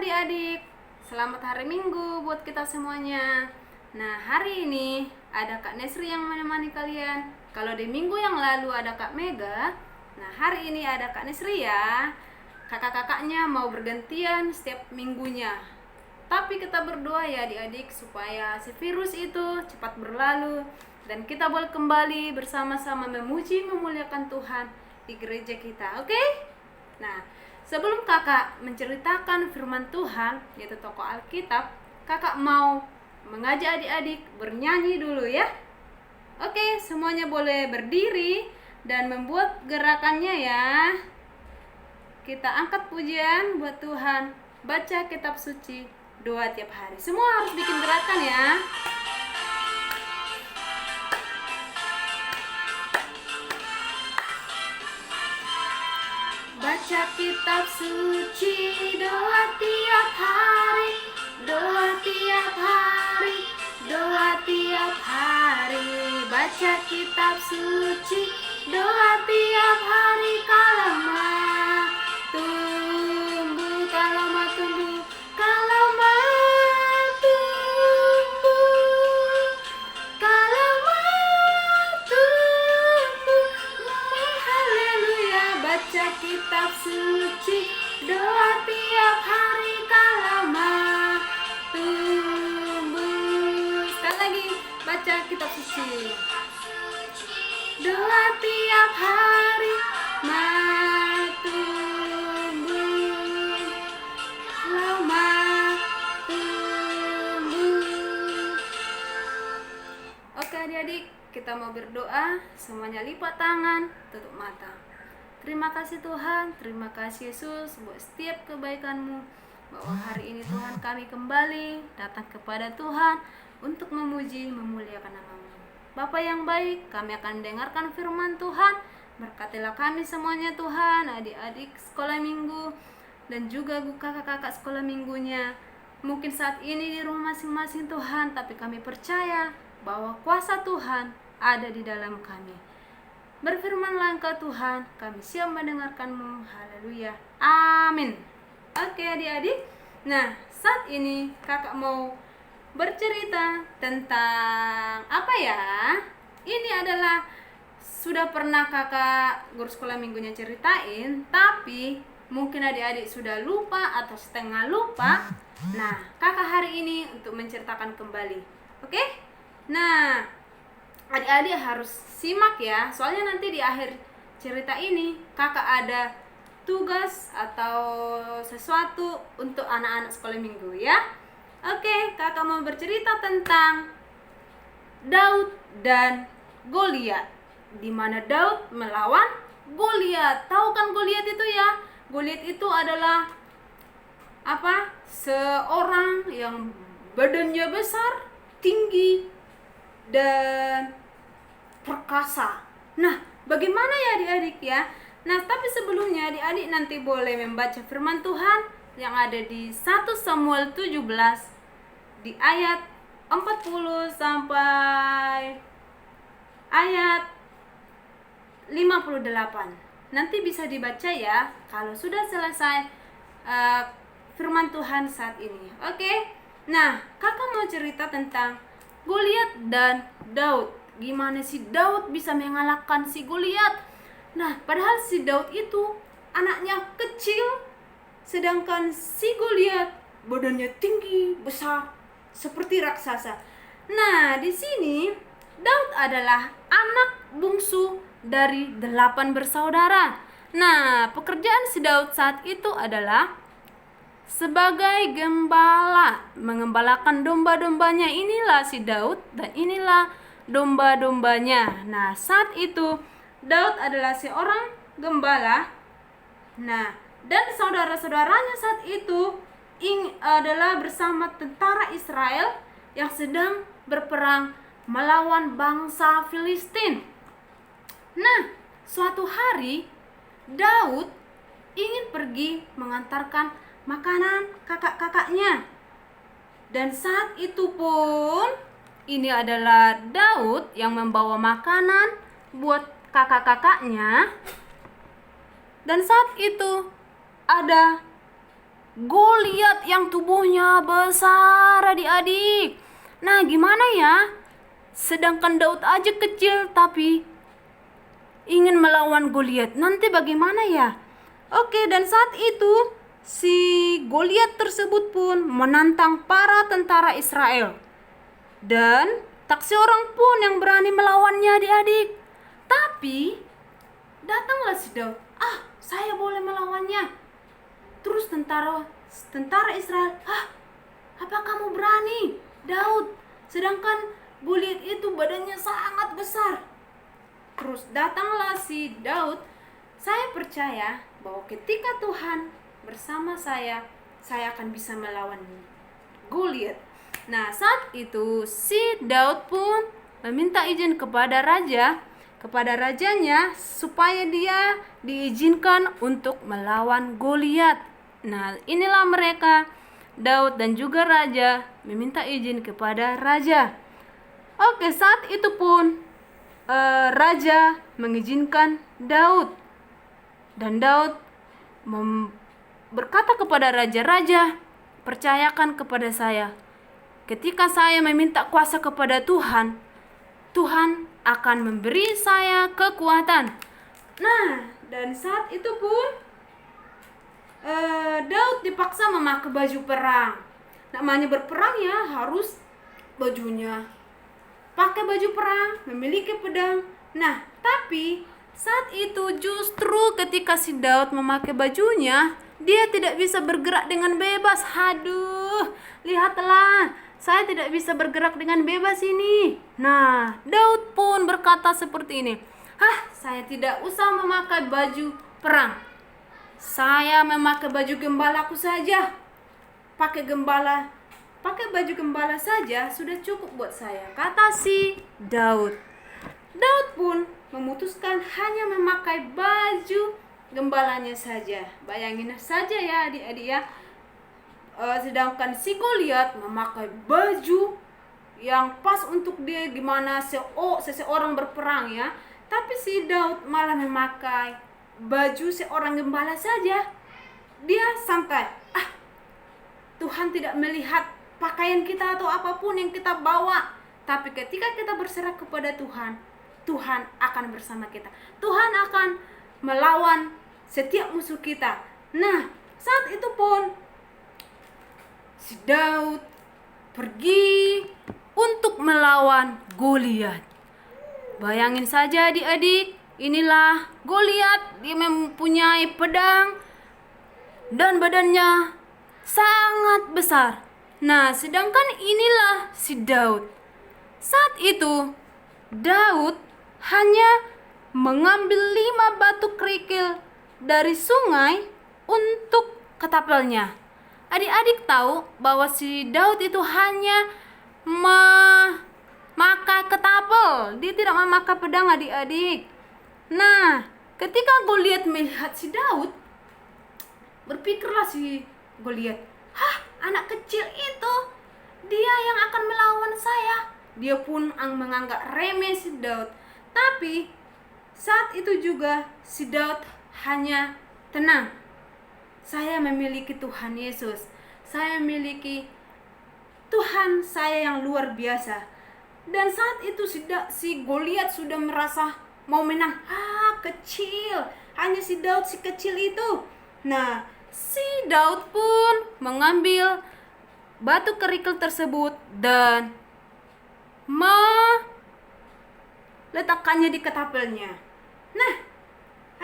adik-adik, selamat hari Minggu buat kita semuanya. Nah, hari ini ada Kak Nesri yang menemani kalian. Kalau di minggu yang lalu ada Kak Mega, nah hari ini ada Kak Nesri ya. Kakak-kakaknya mau bergantian setiap minggunya. Tapi kita berdoa ya adik-adik supaya si virus itu cepat berlalu dan kita boleh kembali bersama-sama memuji memuliakan Tuhan di gereja kita. Oke? Nah, sebelum kakak menceritakan firman Tuhan, yaitu tokoh Alkitab, kakak mau mengajak adik-adik bernyanyi dulu ya. Oke, semuanya boleh berdiri dan membuat gerakannya ya. Kita angkat pujian buat Tuhan, baca kitab suci, doa tiap hari. Semua harus bikin gerakan ya. Baca kitab suci, doa tiap hari, doa tiap hari, doa tiap hari. Baca kitab suci, doa tiap hari. Kalau mah tumbuh, kalau mah tumbuh, kalau mah tumbuh, kalau mah tumbuh. Haleluya. Baca kitab suci, doa tiap hari. Kalau mah tumbuh. Sekali lagi, baca kitab suci, doa tiap hari. Mah tumbuh, kalau mah tumbuh. Oke adik-adik, kita mau berdoa. Semuanya lipat tangan, tutup mata. Terima kasih Tuhan, terima kasih Yesus buat setiap kebaikan-Mu, bahwa hari ini Tuhan kami kembali datang kepada Tuhan untuk memuji memuliakan nama-Mu. Bapa yang baik, kami akan dengarkan firman Tuhan. Berkatilah kami semuanya Tuhan, adik-adik sekolah minggu dan juga kakak-kakak sekolah minggunya. Mungkin saat ini di rumah masing-masing Tuhan, tapi kami percaya bahwa kuasa Tuhan ada di dalam kami. Berfirmanlah Engkau Tuhan, kami siap mendengarkan-Mu. Haleluya. Amin. Oke adik-adik. Nah, saat ini kakak mau bercerita tentang apa ya? Ini adalah sudah pernah kakak guru sekolah minggunya ceritain, tapi mungkin adik-adik sudah lupa atau setengah lupa. Nah, kakak hari ini untuk menceritakan kembali. Oke? Nah, adik-adik harus simak ya, soalnya nanti di akhir cerita ini kakak ada tugas atau sesuatu untuk anak-anak sekolah minggu ya. Oke, kakak mau bercerita tentang Daud dan Goliat, di mana Daud melawan Goliat. Tahu kan Goliat itu ya? Goliat itu adalah apa? Seorang yang badannya besar, tinggi, dan perkasa. Nah, bagaimana ya adik-adik ya? Nah, tapi sebelumnya adik-adik nanti boleh membaca firman Tuhan yang ada di 1 Samuel 17 di ayat 40 sampai ayat 58. Nanti bisa dibaca ya kalau sudah selesai firman Tuhan saat ini. Oke? Nah, kakak mau cerita tentang Goliat dan Daud. Gimana si Daud bisa mengalahkan si Goliat? Nah, padahal si Daud itu anaknya kecil, sedangkan si Goliat badannya tinggi, besar, seperti raksasa. Nah, di sini Daud adalah anak bungsu dari 8 bersaudara. Nah, pekerjaan si Daud saat itu adalah sebagai gembala, mengembalakan domba-dombanya. Inilah si Daud dan inilah domba-dombanya. Nah, saat itu Daud adalah seorang gembala. Nah, dan saudara-saudaranya saat itu adalah bersama tentara Israel yang sedang berperang melawan bangsa Filistin. Nah, suatu hari Daud ingin pergi mengantarkan makanan kakak-kakaknya. Dan saat itu pun ini adalah Daud yang membawa makanan buat kakak-kakaknya. Dan saat itu ada Goliat yang tubuhnya besar, adik-adik. Nah, gimana ya? Sedangkan Daud aja kecil tapi ingin melawan Goliat. Nanti bagaimana ya? Oke, dan saat itu si Goliat tersebut pun menantang para tentara Israel. Dan tak seorang pun yang berani melawannya, adik-adik. Tapi datanglah si Daud. Saya boleh melawannya. Terus tentara Israel, apa kamu berani, Daud? Sedangkan Goliat itu badannya sangat besar. Terus datanglah si Daud. Saya percaya bahwa ketika Tuhan bersama saya akan bisa melawan Goliat. Nah, saat itu si Daud pun meminta izin kepada rajanya supaya dia diizinkan untuk melawan Goliat. Nah, inilah mereka, Daud dan juga raja meminta izin kepada raja. Oke, saat itu pun raja mengizinkan Daud. Dan Daud berkata kepada raja, "Raja, percayakan kepada saya. Ketika saya meminta kuasa kepada Tuhan, Tuhan akan memberi saya kekuatan." Nah, dan saat itu pun Daud dipaksa memakai baju perang. Namanya berperang ya, harus bajunya pakai baju perang, memiliki pedang. Nah, tapi saat itu justru ketika si Daud memakai bajunya, dia tidak bisa bergerak dengan bebas. Haduh, lihatlah, saya tidak bisa bergerak dengan bebas ini. Nah, Daud pun berkata seperti ini, saya tidak usah memakai baju perang. Saya memakai baju gembalaku saja. Pakai baju gembala saja sudah cukup buat saya, kata si Daud. Daud pun memutuskan hanya memakai baju gembalanya saja. Bayangin saja ya, adik-adik ya. Sedangkan si Goliat memakai baju yang pas untuk dia gimana seseorang berperang ya. Tapi si Daud malah memakai baju seorang gembala saja. Dia santai. Tuhan tidak melihat pakaian kita atau apapun yang kita bawa. Tapi ketika kita berserah kepada Tuhan, Tuhan akan bersama kita. Tuhan akan melawan setiap musuh kita. Nah, saat itu pun si Daud pergi untuk melawan Goliat. Bayangin saja adik-adik, inilah Goliat, dia mempunyai pedang dan badannya sangat besar. Nah, sedangkan inilah si Daud. Saat itu Daud hanya mengambil 5 batu kerikil dari sungai untuk ketapelnya. Adik-adik tahu bahwa si Daud itu hanya memakai ketapel, dia tidak memakai pedang, adik-adik. Nah, ketika Goliat melihat si Daud, berpikirlah si Goliat, anak kecil itu, dia yang akan melawan saya. Dia pun menganggap remeh si Daud. Tapi saat itu juga si Daud hanya tenang. Saya memiliki Tuhan Yesus. Saya memiliki Tuhan saya yang luar biasa. Dan saat itu si Goliat sudah merasa mau menang. Kecil. Hanya si Daud si kecil itu. Nah, si Daud pun mengambil batu kerikil tersebut dan meletakkannya di ketapelnya. Nah,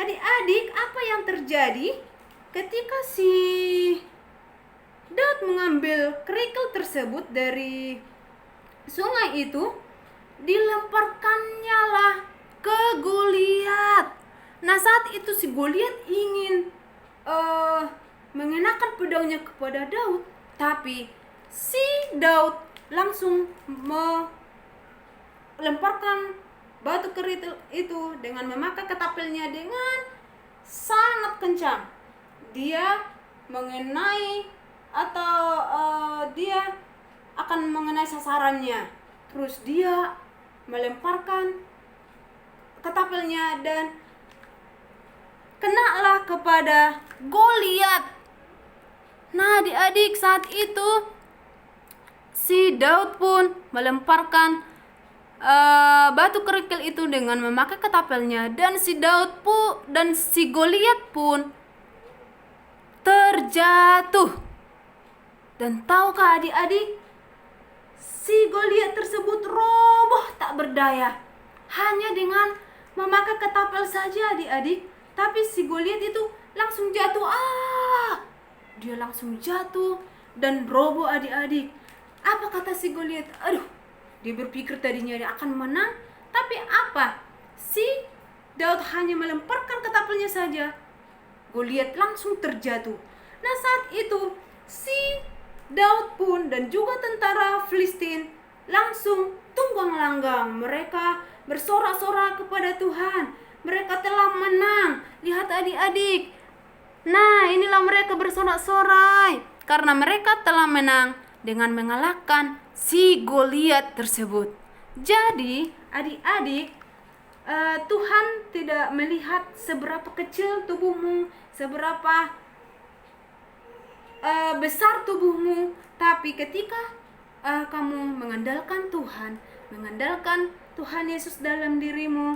adik-adik, apa yang terjadi ketika si Daud mengambil kerikil tersebut dari sungai itu? Dilemparkannya lah ke Goliat. Nah, saat itu si Goliat ingin mengenakan pedangnya kepada Daud, tapi si Daud langsung melemparkan batu kerikil itu dengan memakai ketapelnya dengan sangat kencang. Dia mengenai dia akan mengenai sasarannya. Terus dia melemparkan ketapelnya dan kenalah kepada Goliat. Nah, adik-adik, saat itu si Daud pun melemparkan batu kerikil itu dengan memakai ketapelnya, dan si Daud pun dan si Goliat pun terjatuh. Dan tahukah adik-adik, si Goliat tersebut roboh tak berdaya hanya dengan memakai ketapel saja adik-adik. Tapi si Goliat itu langsung jatuh. Dia langsung jatuh dan roboh adik-adik. Apa kata si Goliat? Dia berpikir tadinya dia akan menang, tapi apa? Si Daud hanya melemparkan ketapelnya saja, Goliat langsung terjatuh. Nah, saat itu si Daud pun dan juga tentara Filistin langsung tunggang langgang. Mereka bersorak-sorak kepada Tuhan. Mereka telah menang. Lihat adik-adik. Nah, inilah mereka bersorak-sorai karena mereka telah menang dengan mengalahkan si Goliat tersebut. Jadi, adik-adik, Tuhan tidak melihat seberapa kecil tubuhmu, seberapa besar tubuhmu, tapi ketika kamu mengandalkan Tuhan Yesus dalam dirimu,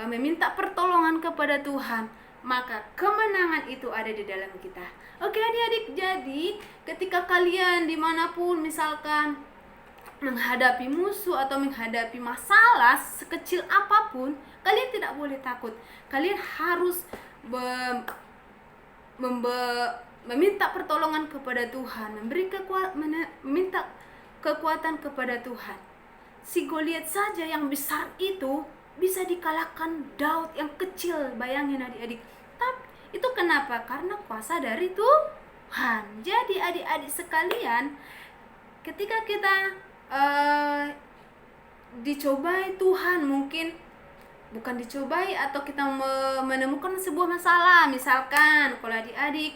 meminta pertolongan kepada Tuhan, maka kemenangan itu ada di dalam kita. Oke adik-adik, jadi ketika kalian dimanapun misalkan menghadapi musuh atau menghadapi masalah sekecil apapun, kalian tidak boleh takut. Kalian harus meminta pertolongan kepada Tuhan, meminta kekuatan kepada Tuhan. Si Goliat saja yang besar itu bisa dikalahkan Daud yang kecil, bayangin adik-adik. Tapi itu kenapa? Karena kuasa dari Tuhan. Jadi adik-adik sekalian, ketika kita dicobai Tuhan, mungkin bukan dicobai atau kita menemukan sebuah masalah, misalkan kalau adik-adik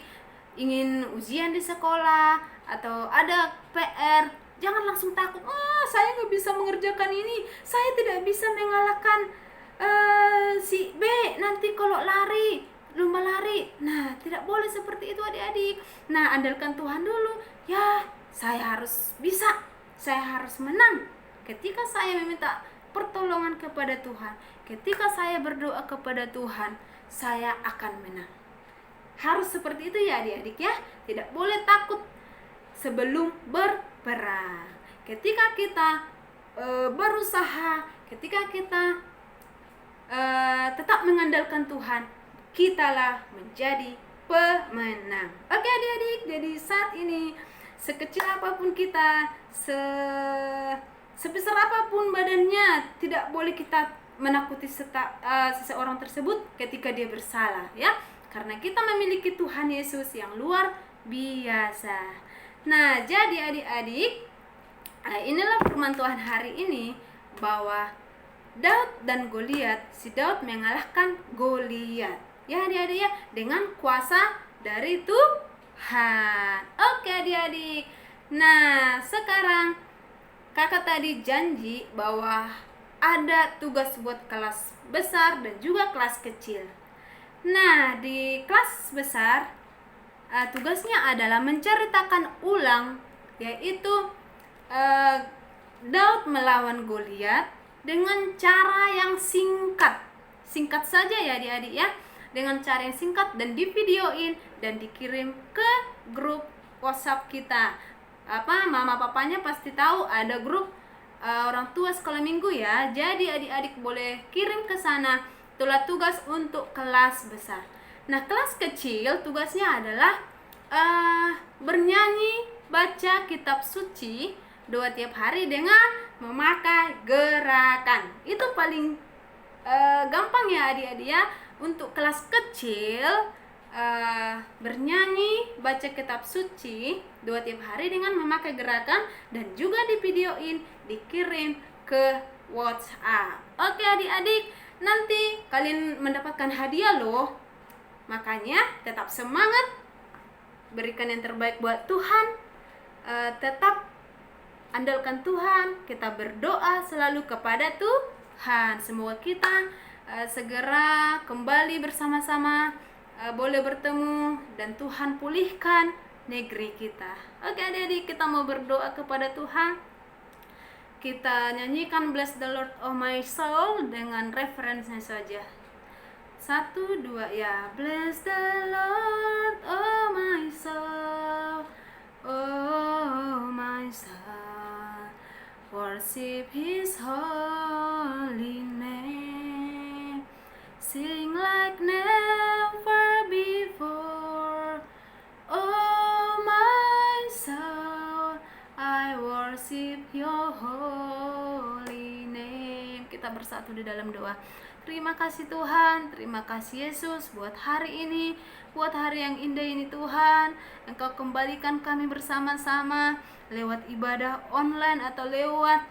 ingin ujian di sekolah atau ada PR, jangan langsung takut. Saya nggak bisa mengerjakan ini, saya tidak bisa mengalahkan si B nanti kalau lomba lari. Nah, tidak boleh seperti itu adik-adik. Nah, andalkan Tuhan dulu. Ya, saya harus bisa, saya harus menang. Ketika saya meminta pertolongan kepada Tuhan, ketika saya berdoa kepada Tuhan, saya akan menang. Harus seperti itu ya adik-adik ya. Tidak boleh takut sebelum berperang. Ketika kita berusaha, ketika kita tetap mengandalkan Tuhan, kitalah menjadi pemenang. Oke adik-adik, jadi saat ini sekecil apapun kita, sebesar apapun badannya, tidak boleh kita menakuti seseorang tersebut ketika dia bersalah ya. Karena kita memiliki Tuhan Yesus yang luar biasa. Nah, jadi adik-adik, inilah firman Tuhan hari ini, bahwa Daud dan Goliat, si Daud mengalahkan Goliat. Ya adik-adik ya, dengan kuasa dari Tuhan. Oke adik-adik. Nah, sekarang kakak tadi janji bahwa ada tugas buat kelas besar dan juga kelas kecil. Nah, di kelas besar tugasnya adalah menceritakan ulang, yaitu Daud melawan Goliat dengan cara yang singkat saja ya adik-adik ya, dengan cara yang singkat dan divideoin dan dikirim ke grup WhatsApp kita. Mama papanya pasti tahu ada grup orang tua sekolah minggu ya. Jadi adik-adik boleh kirim ke sana. Itulah tugas untuk kelas besar. Nah, kelas kecil tugasnya adalah bernyanyi, baca kitab suci 2 tiap hari dengan memakai gerakan. Itu paling gampang ya adik-adik ya. Untuk kelas kecil bernyanyi, baca kitab suci 2 tiap hari dengan memakai gerakan dan juga divideoin, dikirim ke WhatsApp. Oke adik-adik, nanti kalian mendapatkan hadiah loh. Makanya tetap semangat, berikan yang terbaik buat Tuhan, tetap andalkan Tuhan, kita berdoa selalu kepada Tuhan. Semoga kita segera kembali bersama-sama, boleh bertemu dan Tuhan pulihkan negeri kita. Oke adik-adik, kita mau berdoa kepada Tuhan. Kita nyanyikan Bless the Lord oh my soul dengan referensinya saja. 1, 2 ya. Bless the Lord oh my soul, oh my soul, worship his holy name, sing like never before. Oh my soul, I worship your holy name. Kita bersatu di dalam doa. Terima kasih Tuhan, terima kasih Yesus buat hari ini, buat hari yang indah ini Tuhan. Engkau kembalikan kami bersama-sama lewat ibadah online atau lewat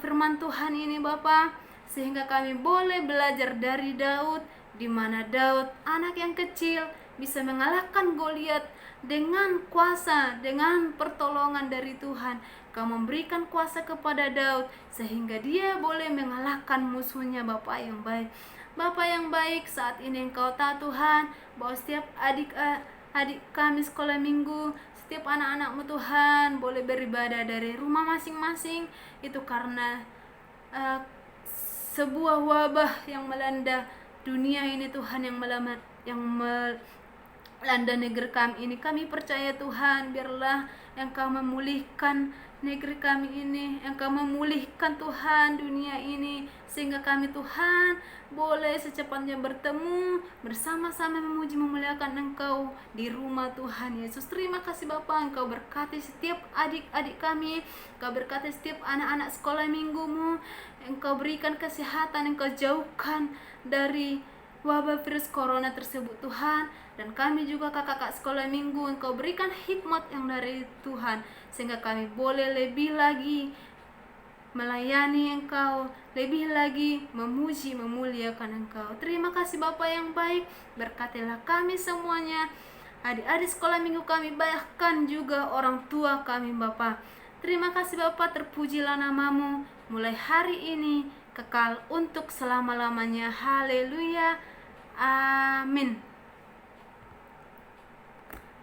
firman Tuhan ini Bapa, sehingga kami boleh belajar dari Daud, di mana Daud anak yang kecil bisa mengalahkan Goliat dengan kuasa, dengan pertolongan dari Tuhan. Kau memberikan kuasa kepada Daud sehingga dia boleh mengalahkan musuhnya. Bapa yang baik, Bapa yang baik, saat ini Engkau tahu Tuhan bahwa setiap adik kami sekolah minggu, setiap anak-anak-Mu Tuhan boleh beribadah dari rumah masing-masing. Itu karena sebuah wabah yang melanda dunia ini Tuhan, yang melanda negeri kami ini. Kami percaya Tuhan, biarlah Engkau memulihkan negeri kami ini, Engkau memulihkan Tuhan dunia ini, sehingga kami Tuhan boleh secepatnya bertemu bersama-sama memuji memuliakan Engkau di rumah Tuhan Yesus. Terima kasih Bapa, Engkau berkati setiap adik-adik kami, Engkau berkati setiap anak-anak sekolah minggu-Mu, Engkau berikan kesehatan, Engkau jauhkan dari wabah virus corona tersebut Tuhan. Dan kami juga kakak-kakak sekolah minggu, Engkau berikan hikmat yang dari Tuhan, sehingga kami boleh lebih lagi melayani Engkau, lebih lagi memuji memuliakan Engkau. Terima kasih Bapa yang baik, berkatilah kami semuanya, adik-adik sekolah minggu kami, bahkan juga orang tua kami Bapa. Terima kasih Bapa, terpujilah nama-Mu mulai hari ini kekal untuk selama-lamanya. Haleluya, amin.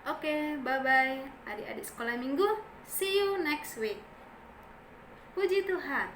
Oke, bye-bye adik-adik sekolah minggu. See you next week. Puji Tuhan.